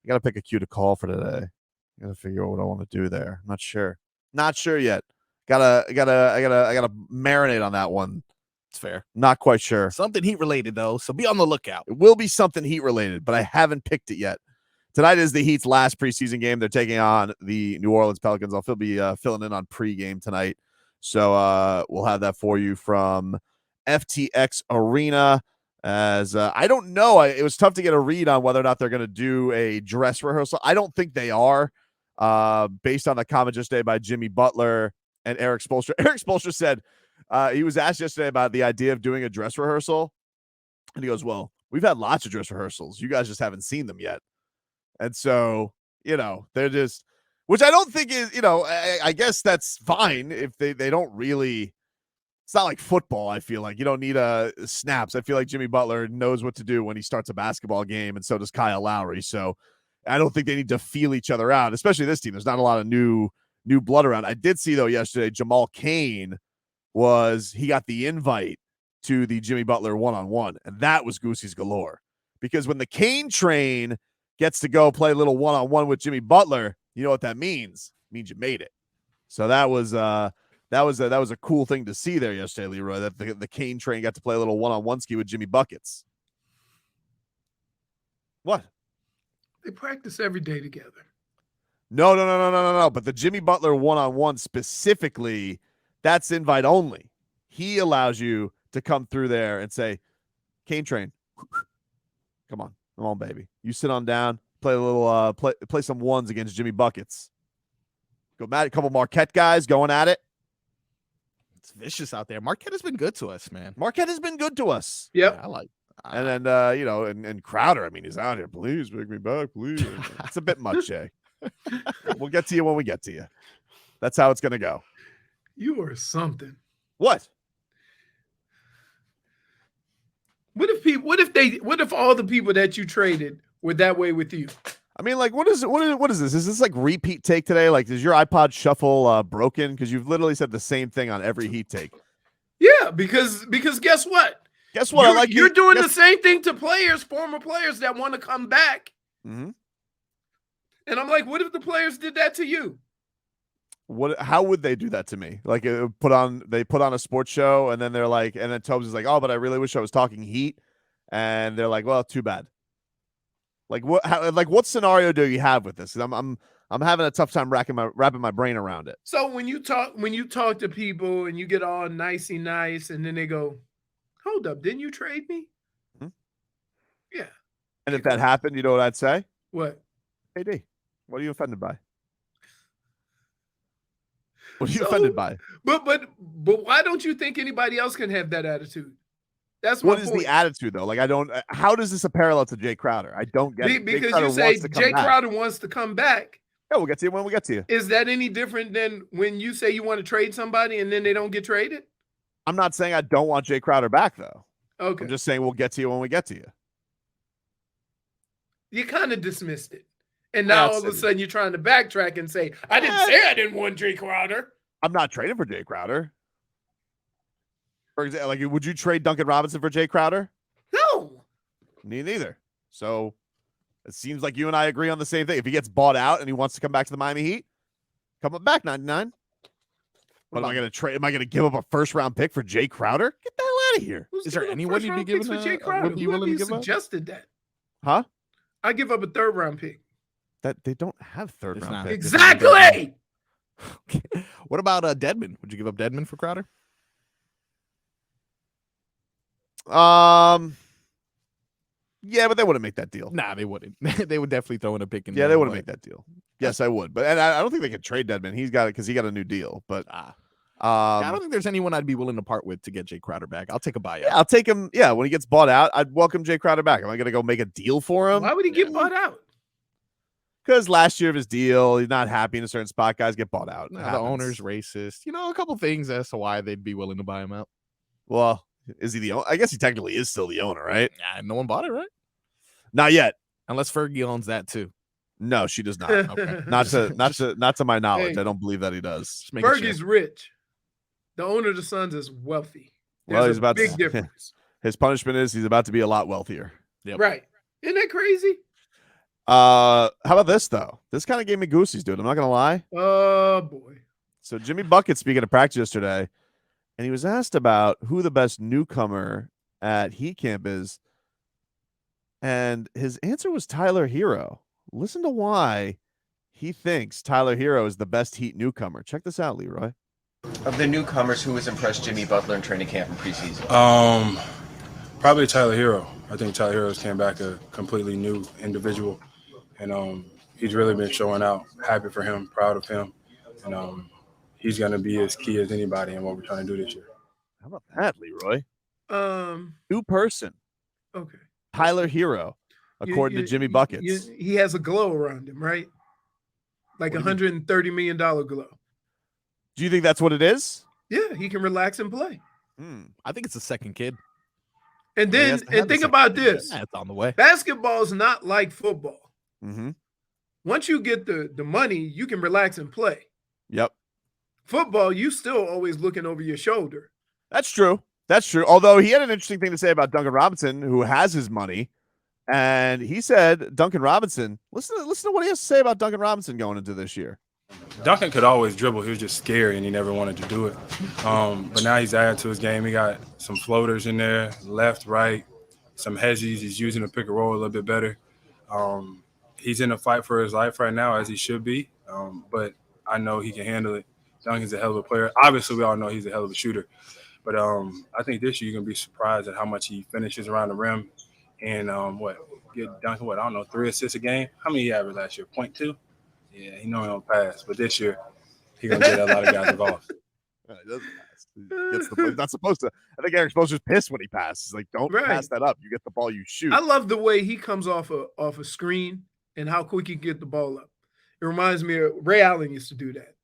I got to pick a cue to call for today. I got to figure out what I want to do there. I'm not sure yet. I gotta marinate on that one. It's fair. Not quite sure. Something Heat related though, so be on the lookout. It will be something Heat related, but I haven't picked it yet. Tonight is the Heat's last preseason game. They're taking on the New Orleans Pelicans. I'll be filling in on pregame tonight, so we'll have that for you from FTX Arena. As I don't know, it was tough to get a read on whether or not they're going to do a dress rehearsal. I don't think they are, based on the comment just today by Jimmy Butler and Eric Spoelstra. Eric Spoelstra said he was asked yesterday about the idea of doing a dress rehearsal, and he goes, "Well, we've had lots of dress rehearsals. You guys just haven't seen them yet." And so, they're just, which I don't think is, I guess that's fine if they don't really. It's not like football, I feel like. You don't need snaps. I feel like Jimmy Butler knows what to do when he starts a basketball game, and so does Kyle Lowry. So I don't think they need to feel each other out, especially this team. There's not a lot of new blood around. I did see, though, yesterday, Jamal Cain he got the invite to the Jimmy Butler one-on-one, and that was Goosey's galore. Because when the Cain train gets to go play a little one-on-one with Jimmy Butler, you know what that means? It means you made it. So that was a cool thing to see there yesterday, Leroy, that the Cain train got to play a little one-on-one ski with Jimmy Buckets. What? They practice every day together. No. But the Jimmy Butler one-on-one specifically, that's invite only. He allows you to come through there and say, Cain train, come on, baby. You sit on down, play a little, play some ones against Jimmy Buckets. Go mad, a couple Marquette guys going at it. It's vicious out there. Marquette has been good to us, man. Marquette has been good to us. Yep. Yeah, I like. And then, and Crowder, I mean, he's out here. Please bring me back, please. It's a bit much, Jay. We'll get to you when we get to you. That's how it's going to go. You are something. What? What if all the people that you traded were that way with you? I mean, like, what is this? Is this like repeat take today? Like, is your iPod shuffle broken? Because you've literally said the same thing on every Heat take. Yeah, because guess what? You're doing the same thing to former players that want to come back. Mm-hmm. And I'm like, what if the players did that to you? How would they do that to me? Like, they put on a sports show, and then they're like, and then Tobes is like, "Oh, but I really wish I was talking Heat," and they're like, "Well, too bad." Like, what scenario do you have with this? I'm having a tough time wrapping my brain around it. So when you talk to people and you get all nicey nice, and then they go, "Hold up, didn't you trade me?" Mm-hmm. Yeah. And if that happened, you know what I'd say? What? Hey, D, what are you offended by? What are you offended by? But why don't you think anybody else can have that attitude? That's what is the attitude though? Like, I don't. How does this a parallel to Jay Crowder? I don't get it. Because you say Jay Crowder wants to come back. Yeah, we'll get to you when we get to you. Is that any different than when you say you want to trade somebody and then they don't get traded? I'm not saying I don't want Jay Crowder back though. Okay. I'm just saying we'll get to you when we get to you. You kind of dismissed it. And now all of a sudden you're trying to backtrack and say, I didn't say I didn't want Jay Crowder. I'm not trading for Jay Crowder. For example, like, would you trade Duncan Robinson for Jay Crowder? No. Me neither. So it seems like you and I agree on the same thing. If he gets bought out and he wants to come back to the Miami Heat, come back, 99. What am I going to trade? Am I going to give up a first-round pick for Jay Crowder? Get the hell out of here. Is there anyone you'd be giving for Jay Crowder? would be willing to give suggested that? Huh? I give up a third-round pick. That they don't have third-round picks. Exactly. Okay. What about Dedmon? Would you give up Dedmon for Crowder? Yeah, but they wouldn't make that deal. Nah, they wouldn't. They would definitely throw in a pick. They wouldn't make that deal. Yes, I would. But I don't think they could trade Dedmon. He's got it because he got a new deal. But I don't think there's anyone I'd be willing to part with to get Jay Crowder back. I'll take a buyout. Yeah, I'll take him. Yeah, when he gets bought out, I'd welcome Jay Crowder back. Am I going to go make a deal for him? Why would he get bought out? Because last year of his deal, he's not happy in a certain spot. Guys get bought out. The owner's racist. A couple things as to why they'd be willing to buy him out. Well, is he the owner? I guess he technically is still the owner, right? Yeah, no one bought it, right? Not yet. Unless Fergie owns that too. No, she does not. Okay. Not to my knowledge. Hey, I don't believe that he does. Fergie's rich. The owner of the Suns is wealthy. Well, he's about big difference. His punishment is he's about to be a lot wealthier. Yep. Right. Isn't that crazy? How about this though? This kind of gave me goosies, dude. I'm not gonna lie. Oh boy. So Jimmy Bucket speaking of practice yesterday, and he was asked about who the best newcomer at Heat Camp is, and his answer was Tyler Hero. Listen to why he thinks Tyler Hero is the best Heat newcomer. Check this out, Leroy. Of the newcomers, who has impressed Jimmy Butler in training camp and preseason? Probably Tyler Hero. I think Tyler Hero's came back a completely new individual, and he's really been showing out. Happy for him, proud of him, and he's going to be as key as anybody in what we're trying to do this year. How about that, Leroy? New person. Okay. Tyler Hero, according to Jimmy Buckets. He has a glow around him, right? Like $130 million glow. Do you think that's what it is? Yeah, he can relax and play. I think it's a second kid. And then, think about this. Yeah, it's on the way. Basketball is not like football. Mm-hmm. Once you get the money, you can relax and play. Yep. Football, you still always looking over your shoulder. That's true. That's true. Although he had an interesting thing to say about Duncan Robinson, who has his money. And he said, Duncan Robinson, listen to what he has to say about Duncan Robinson going into this year. Duncan could always dribble. He was just scary, and he never wanted to do it. But now he's added to his game. He got some floaters in there, left, right, some hedgies. He's using the pick and roll a little bit better. He's in a fight for his life right now, as he should be. But I know he can handle it. Duncan's a hell of a player. Obviously, we all know he's a hell of a shooter. But I think this year you're going to be surprised at how much he finishes around the rim. And get Duncan, I don't know, 3 assists a game? How many he averaged last year? 0.2? Yeah, he know he don't pass. But this year, he's going to get a lot of guys involved. He doesn't pass. He's not supposed to. I think Eric Spoelstra's pissed when he passes. Like, don't pass that up. You get the ball, you shoot. I love the way he comes off a screen and how quick he can get the ball up. It reminds me of Ray Allen used to do that.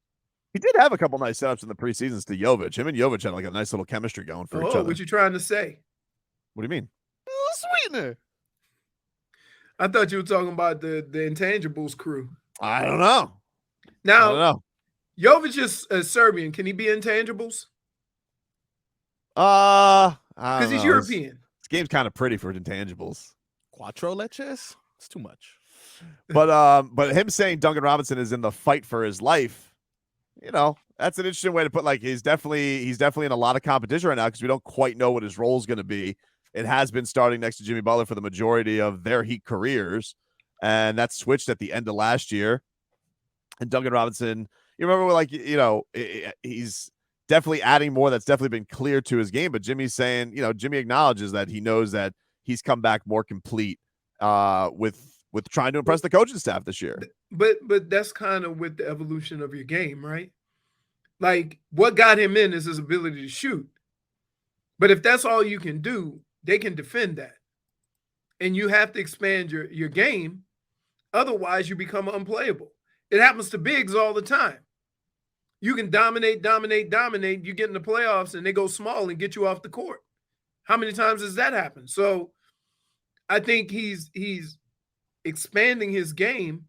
He did have a couple nice setups in the preseasons to Jovic. Him and Jovic had like a nice little chemistry going for each other. What you trying to say? What do you mean? A little sweetener. I thought you were talking about the Intangibles crew. I don't know. Now, I don't know. Jovic is Serbian. Can he be Intangibles? Because he's European. This game's kind of pretty for Intangibles. Cuatro leches? It's too much. But him saying Duncan Robinson is in the fight for his life, that's an interesting way to put. Like, he's definitely in a lot of competition right now because we don't quite know what his role is going to be. It has been starting next to Jimmy Butler for the majority of their Heat careers, and that switched at the end of last year. And Duncan Robinson, you remember, he's definitely adding more. That's definitely been clear to his game. But Jimmy's saying, Jimmy acknowledges that he knows that he's come back more complete with trying to impress the coaching staff this year. But that's kind of with the evolution of your game, right? Like, what got him in is his ability to shoot. But if that's all you can do, they can defend that. And you have to expand your game. Otherwise, you become unplayable. It happens to bigs all the time. You can dominate. You get in the playoffs and they go small and get you off the court. How many times has that happened? So I think he's expanding his game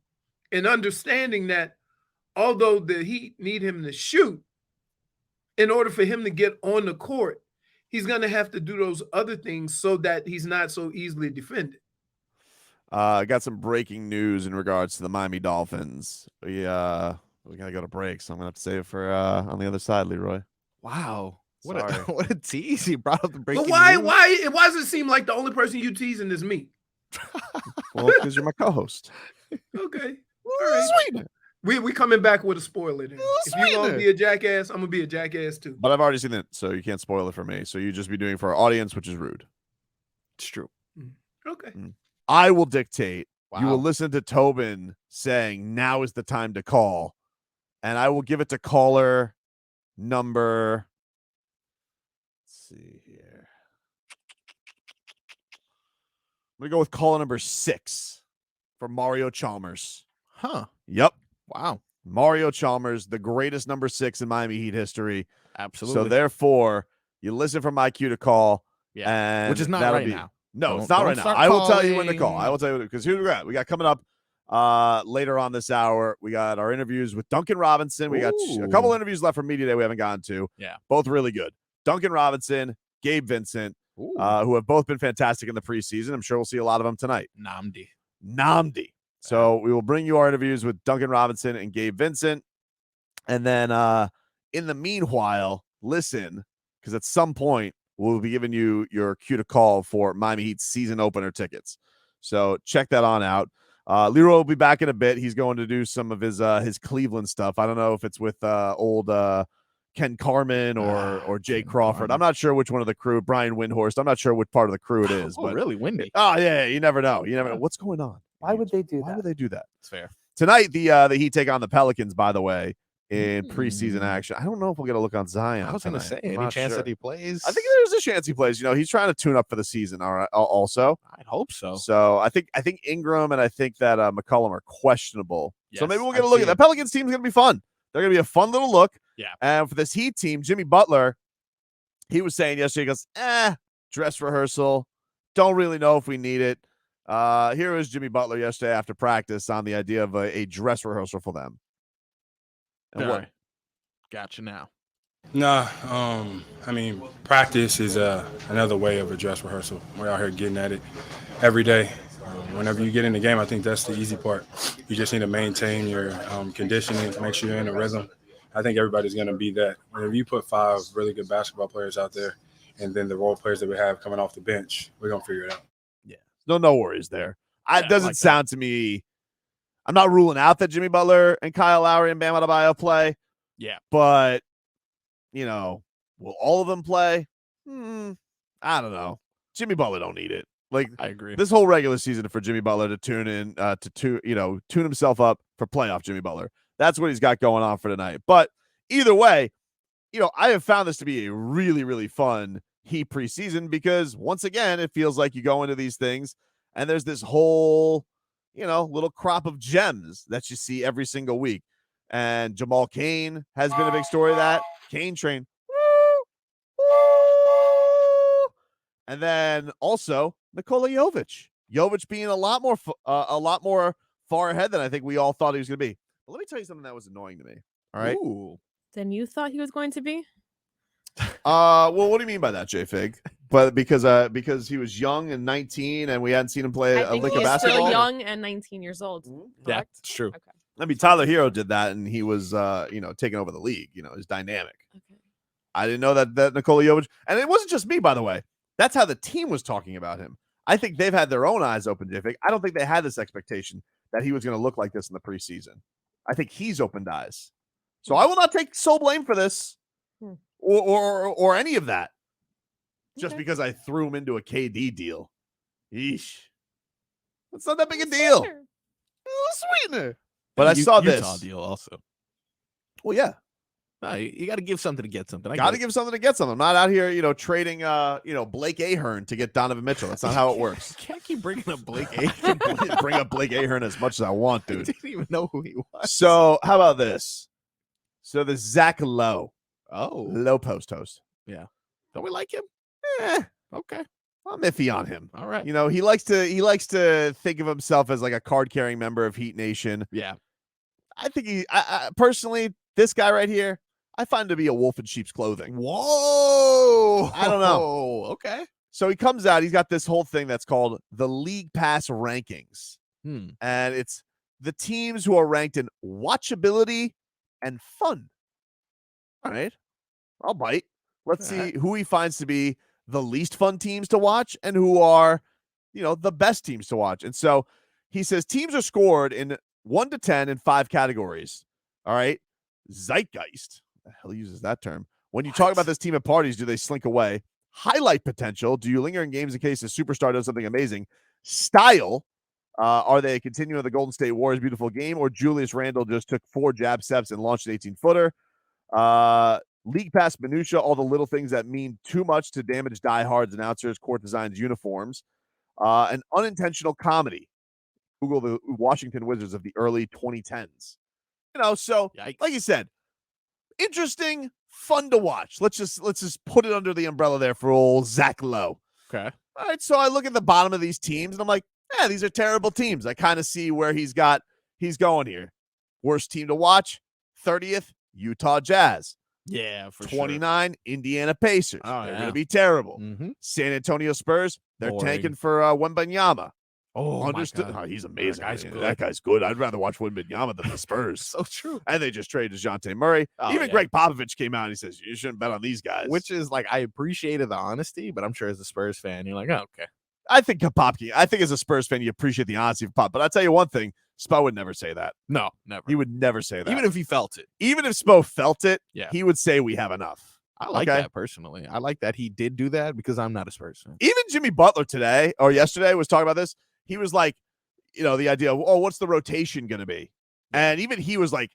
and understanding that although the Heat need him to shoot, in order for him to get on the court, he's going to have to do those other things so that he's not so easily defended. I got some breaking news in regards to the Miami Dolphins. We got to go to break, so I'm going to have to save it for on the other side, Leroy. Wow. What a tease. He brought up the breaking news. Why does it seem like the only person you teasing is me? Well, because you're my co-host. Okay. All right. Sweet. We coming back with a spoiler then. If you're going to be a jackass, I'm going to be a jackass too. But I've already seen it, so you can't spoil it for me. So you just be doing it for our audience, which is rude. It's true. Okay. I will dictate. Wow. You will listen to Tobin saying, now is the time to call. And I will give it to caller number. Let's see here. I'm going to go with caller number 6 for Mario Chalmers. Huh. Yep. Wow. Mario Chalmers, the greatest number 6 in Miami Heat history. Absolutely. So therefore, you listen for my cue to call. Yeah. And which is not right now. No, it's not right now. I will tell you when to call. I will tell you because here's what we got coming up later on this hour. We got our interviews with Duncan Robinson. We got a couple interviews left from Media Day we haven't gotten to. Yeah. Both really good. Duncan Robinson, Gabe Vincent, who have both been fantastic in the preseason. I'm sure we'll see a lot of them tonight. Namdi. So we will bring you our interviews with Duncan Robinson and Gabe Vincent. And then in the meanwhile, listen, because at some point we'll be giving you your cue to call for Miami Heat's season opener tickets. So check that on out. Leroy will be back in a bit. He's going to do some of his Cleveland stuff. I don't know if it's with old Ken Carman or Jay Crawford. Carman. I'm not sure which one of the crew. Brian Windhorst. I'm not sure which part of the crew it is. But really windy. Oh yeah, you never know. You never know what's going on. Why would they do Why that? would they do that? It's fair. Tonight, the Heat take on the Pelicans, by the way, in preseason action. I don't know if we'll get a look on Zion. I was going to tonight. say, I'm any not chance sure. that he plays? I think there's a chance he plays. He's trying to tune up for the season. All right, also. I hope so. So I think Ingram and I think that McCollum are questionable. So Yes, maybe we'll get I a look see at that. it. Pelicans team's going to be fun. They're going to be a fun little look. Yeah. And for this Heat team, Jimmy Butler, he was saying yesterday, he goes, dress rehearsal. Don't really know if we need it. Here was Jimmy Butler yesterday after practice on the idea of a dress rehearsal for them. And All what? right. Gotcha now. Nah, I mean, practice is another way of a dress rehearsal. We're out here getting at it every day. Whenever you get in the game, I think that's the easy part. You just need to maintain your conditioning, make sure you're in a rhythm. I think everybody's going to be that. Whenever you put 5 really good basketball players out there and then the role players that we have coming off the bench, we're going to figure it out. No worries there. Yeah, It doesn't like that. sound to me. I'm not ruling out that Jimmy Butler and Kyle Lowry and Bam Adebayo play. Yeah. But, will all of them play? I don't know. Jimmy Butler don't need it. Like, I agree. this whole regular season for Jimmy Butler to tune himself up for playoff Jimmy Butler. That's what he's got going on for tonight. But either way, I have found this to be a really, really fun Heat preseason because once again, it feels like you go into these things and there's this whole, little crop of gems that you see every single week. And Jamal Cain has been a big story of that. Cain train. And then also Nikola Jovic. Jovic being a lot more far ahead than I think we all thought he was going to be. But let me tell you something that was annoying to me. All right. Ooh. Than you thought he was going to be? Well, what do you mean by that, J-Fig? But because he was young and 19 and we hadn't seen him play I a think lick he's of basketball. still young and 19 years old. Yeah, Correct? it's true. Okay. I mean, Tyler Hero did that and he was, taking over the league. He's dynamic. Okay. I didn't know that Nikola Jovic, and it wasn't just me, by the way. That's how the team was talking about him. I think they've had their own eyes open, J-Fig. I don't think they had this expectation that he was going to look like this in the preseason. I think he's opened eyes. So I will not take sole blame for this or any of that just Okay. because I threw him into a KD deal. Yeesh. It's not that big a deal. Sweetener. A little sweetener. But I saw Utah this. deal also. Well, yeah. No, you got to give something to get something. Got to give something to get something. I'm not out here, trading, Blake Ahern to get Donovan Mitchell. That's not how it works. Can't keep bringing up Blake Aiken. Bring up Blake Ahern as much as I want, I dude. didn't even know who he was. So how about this? So the Zach Lowe post host. Don't we like him? Okay. I'm iffy on him. All right. He likes to think of himself as like a card carrying member of Heat Nation. Yeah. I think I personally, this guy right here, I find him to be a wolf in sheep's clothing. Whoa. I don't know. Okay. So he comes out, he's got this whole thing that's called the League Pass rankings. And it's the teams who are ranked in watchability and fun. All right. I'll bite. Let's see who he finds to be the least fun teams to watch and who are, the best teams to watch. And so he says teams are scored in 1 to 10 in 5 categories. All right. Zeitgeist. The hell uses that term? When you talk about this team at parties, do they slink away? Highlight potential. Do you linger in games in case a superstar does something amazing? Style. Are they continuing the Golden State Warriors' beautiful game, or Julius Randle just took 4 jab steps and launched an 18-footer? League Pass minutia, all the little things that mean too much to damage diehards, announcers, court designs, uniforms. An unintentional comedy. Google the Washington Wizards of the early 2010s. So Yikes. like you said, interesting, fun to watch. Let's just put it under the umbrella there for old Zach Lowe. Okay. All right, so I look at the bottom of these teams and I'm like, these are terrible teams. I kind of see where he's going here. Worst team to watch, 30th, Utah Jazz. Yeah, for 29, Indiana Pacers. Oh, They're yeah. going to be terrible. Mm-hmm. San Antonio Spurs, they're Boring. tanking for Wembanyama. Oh, Understood. my God. Oh, he's amazing. That guy's man. good. That guy's good. I'd rather watch Wembanyama than the Spurs. So true. And they just traded DeJounte Murray. Oh, Even yeah. Greg Popovich came out and he says, you shouldn't bet on these guys. Which is like, I appreciated the honesty, but I'm sure as a Spurs fan, you're like, oh, okay. I think as a Spurs fan, you appreciate the honesty of Pop. But I'll tell you one thing, Spo would never say that. No, never. He would never say that. Even if he felt it. Even if Spo felt it, Yeah. he would say we have enough. I like Okay? that personally. I like that he did do that because I'm not a Spurs fan. Even Jimmy Butler today or yesterday was talking about this. He was like, the idea of, what's the rotation going to be? And even he was like,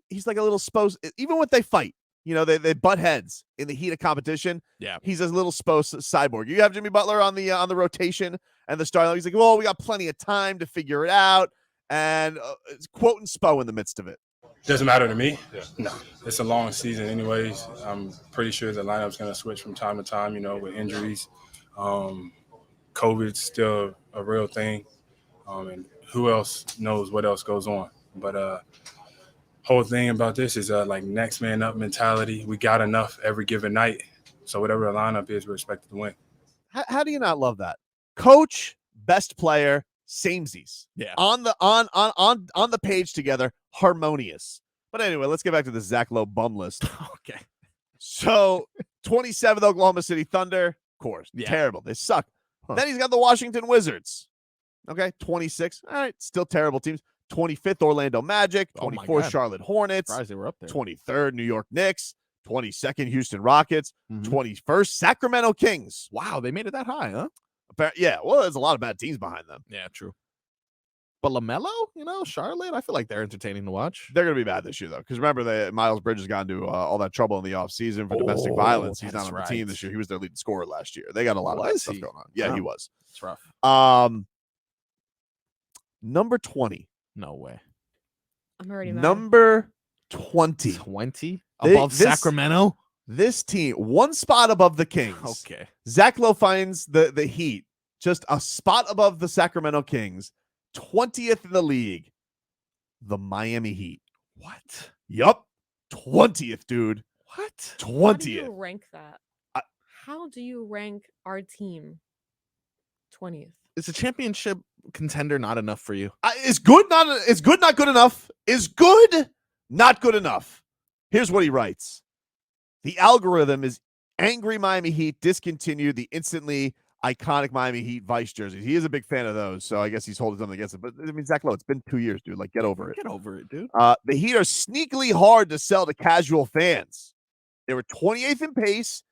he's like a little Spo. Even when they fight, they butt heads in the heat of competition. Yeah. He's a little Spo cyborg. You have Jimmy Butler on the rotation and the start. He's like, well, we got plenty of time to figure it out. And it's quoting Spo in the midst of it. Doesn't matter to me. No, it's a long season anyways. I'm pretty sure the lineup's going to switch from time to time, with injuries. COVID's still a real thing. And who else knows what else goes on. But whole thing about this is like next man up mentality. We got enough every given night. So whatever the lineup is, we're expected to win. How do you not love that? Coach, best player, samesies. Yeah. On the page together, harmonious. But anyway, let's get back to the Zach Lowe bum list. Okay. So 27th Oklahoma City Thunder, of course. Yeah. Terrible. They suck. Huh. Then he's got the Washington Wizards. Okay, 26. All right, still terrible teams. 25th Orlando Magic, Oh my 24th God. Charlotte Hornets, Surprised they were up there. 23rd New York Knicks, 22nd Houston Rockets, Mhm. 21st Sacramento Kings. Wow, they made it that high, huh? Yeah, well, there's a lot of bad teams behind them. Yeah, true. But LaMelo, Charlotte, I feel like they're entertaining to watch. They're going to be bad this year, though, because remember, Miles Bridges got into all that trouble in the offseason for domestic violence. He's not that's on the team right. this year. He was their leading scorer last year. They got a lot of that Was stuff he? going on. Yeah, Wow. he was. It's rough. Number 20. No way. I'm already mad. Number 20. 20 They- above this- Sacramento? This team, one spot above the Kings. Okay. Zach Lowe finds the Heat just a spot above the Sacramento Kings, 20th in the league, the Miami Heat. What? Yup, 20th, dude. What? How do 20th. you rank that? I- How do you rank our team 20th? Is a championship contender not enough for you? Is good not good enough? Is good not good enough? Here's what he writes. The algorithm is angry Miami Heat discontinued the instantly iconic Miami Heat Vice jerseys. He is a big fan of those, so I guess he's holding something against it. But I mean, Zach Lowe, it's been 2 years, dude. Like, get over it. Get over it, dude. The Heat are sneakily hard to sell to casual fans. They were 28th in pace,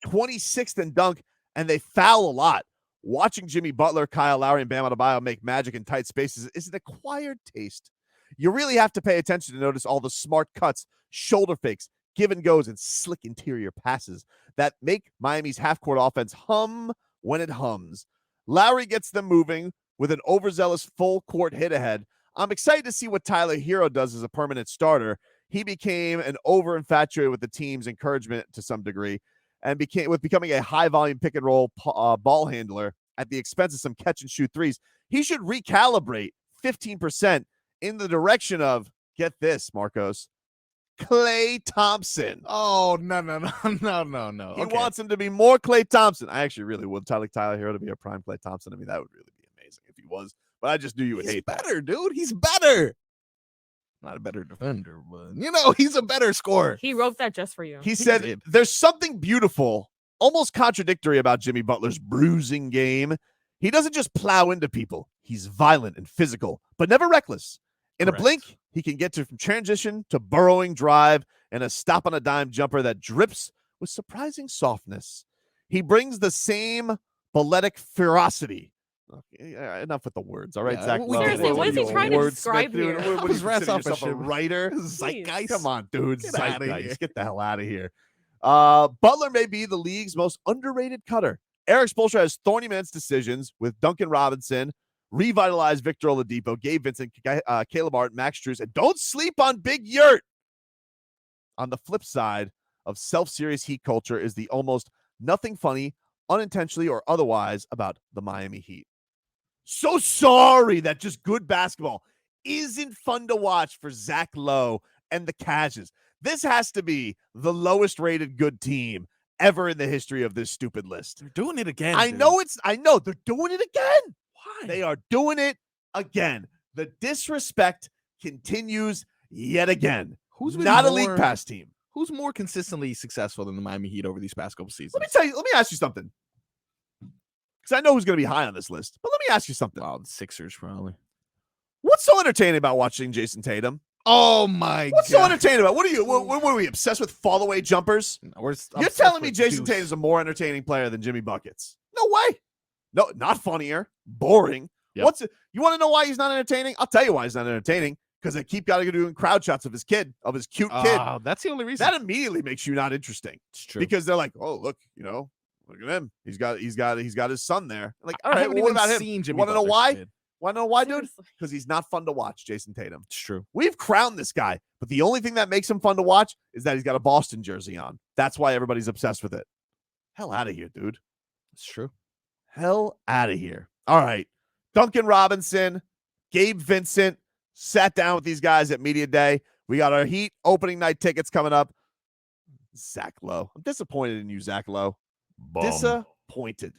26th in dunk, and they foul a lot. Watching Jimmy Butler, Kyle Lowry, and Bam Adebayo make magic in tight spaces is an acquired taste. You really have to pay attention to notice all the smart cuts, shoulder fakes, give and goes, and slick interior passes that make Miami's half-court offense hum when it hums. Lowry gets them moving with an overzealous full-court hit ahead. I'm excited to see what Tyler Hero does as a permanent starter. He became an over-infatuated with the team's encouragement to some degree and becoming a high-volume pick-and-roll ball handler at the expense of some catch-and-shoot threes. He should recalibrate 15% in the direction of, get this, Marcos, Klay Thompson. Oh, no. He Okay. wants him to be more Klay Thompson. I actually really would like Tyler Hero to be a prime Klay Thompson. I mean, that would really be amazing if he was. But I just knew you would He's hate that. better, dude. He's better. Not a better defender, but he's a better scorer. He wrote that just for you. He said, did. there's something beautiful, almost contradictory about Jimmy Butler's bruising game. He doesn't just plow into people. He's violent and physical, but never reckless. In Correct. a blink, he can get from transition to burrowing drive and a stop on a dime jumper that drips with surprising softness. He brings the same balletic ferocity. Okay, enough with the words, all right, Yeah, Zach we- Lowe? Seriously, what is he trying to Wordsmith, describe dude? here? What His you rat's consider off a yourself, a shit. writer? Zeitgeist. Come on, dude. Get outta Zeitgeist. here. Get the hell out of here. Butler may be the league's most underrated cutter. Eric Spoelstra has thorny man's decisions with Duncan Robinson, revitalized Victor Oladipo, Gabe Vincent, Caleb Hart, Max Strus, and don't sleep on Big Yurt. On the flip side of self-serious Heat culture is the almost nothing funny, unintentionally or otherwise, about the Miami Heat. So sorry that just good basketball isn't fun to watch for Zach Lowe and the Cavs. This has to be the lowest rated good team ever in the history of this stupid list. They're doing it again. I dude. know they're doing it again. Why? They are doing it again. The disrespect continues yet again. Who's been not a league more- pass team? Who's more consistently successful than the Miami Heat over these past couple seasons? Let me ask you something. Because I know who's going to be high on this list. But let me ask you something. Wow, the Sixers probably. What's so entertaining about watching Jason Tatum? Oh my What's god. so entertaining about? What are we obsessed with fall away jumpers? You're You're telling me Jason Tatum is a more entertaining player than Jimmy Buckets? No way. No, not funnier. Boring. Yep. You want to know why he's not entertaining? I'll tell you why he's not entertaining. Because they keep got to doing crowd shots of his cute kid. That's the only reason. That immediately makes you not interesting. It's true. Because they're like, oh, look at him. He's got his son there. Like, all I right, haven't well, what even about him? seen Jimmy Want to know Butler's why? kid. Want to know why, dude? Seriously. Because he's not fun to watch, Jason Tatum. It's true. We've crowned this guy, but the only thing that makes him fun to watch is that he's got a Boston jersey on. That's why everybody's obsessed with it. Hell out of here, dude. It's true. Hell out of here. All right. Duncan Robinson, Gabe Vincent sat down with these guys at Media Day. We got our Heat opening night tickets coming up. Zach Lowe. I'm disappointed in you, Zach Lowe. Disappointed.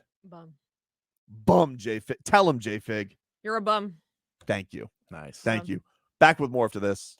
Bum, J-Fig. Tell him, J-Fig. You're a bum. Thank you. Nice. Thank you. Back with more after this.